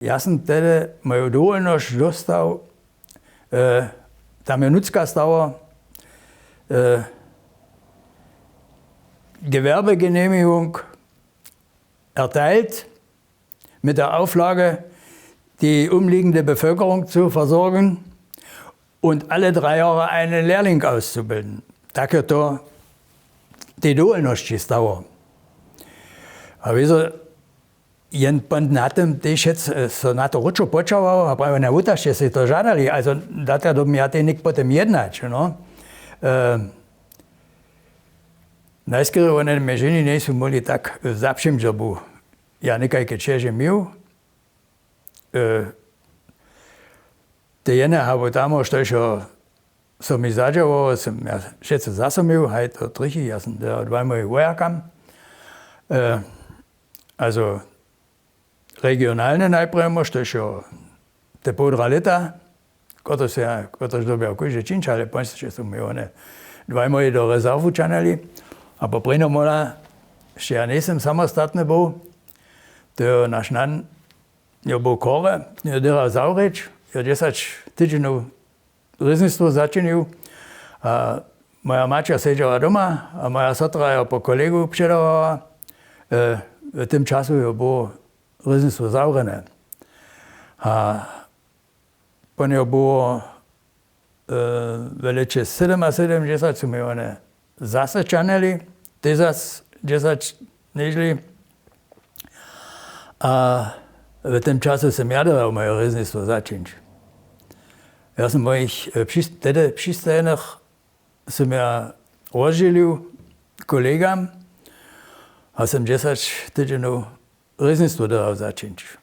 Ja sam tada imao dovoljno dostao, da mir Nutzgastdauer, Gewerbegenehmigung erteilt, mit der Auflage, die umliegende Bevölkerung zu versorgen und alle 3 Jahre einen Lehrling auszubilden. Da gehört da die Dovolnosčistauer. A wieso, jen podnatem tež so na to ručo počaval, a pravi, ne utašte si to žadali, also da to mi ja te nik potem jednać, no. Najskôr one me ženy nie sú mohli tak zapšim, že bu ja nekaj kečeže miu. Te jene habo tamo, što so mi zađavo, som ja všetko zasomil, haj to trichy, ja som da 2 moji vojakam. Also regionalne najprejmo, što te pol leta, koto dobia kujže činčale, poňte, že som mi one 2 moji do rezervu čanali. A po prinomola, še ja nisem samostatný bol, to náš nan je bol kore, je dera zavreč, je 10 týdžinov reznictvo začinil. A moja mačka sedela doma a moja sotra je po kolegu předávala. V tým času je bolo reznictvo zavrené. A po nej bolo veleče 77 sú mi one zase čaneli, ty zase 10 nežli. A v tým času som ja dal moje reznictvo začinť. Ja som mojich přistajených som ja rozžilil kolegám a som 10 týdžinov reznictvo dal začinť.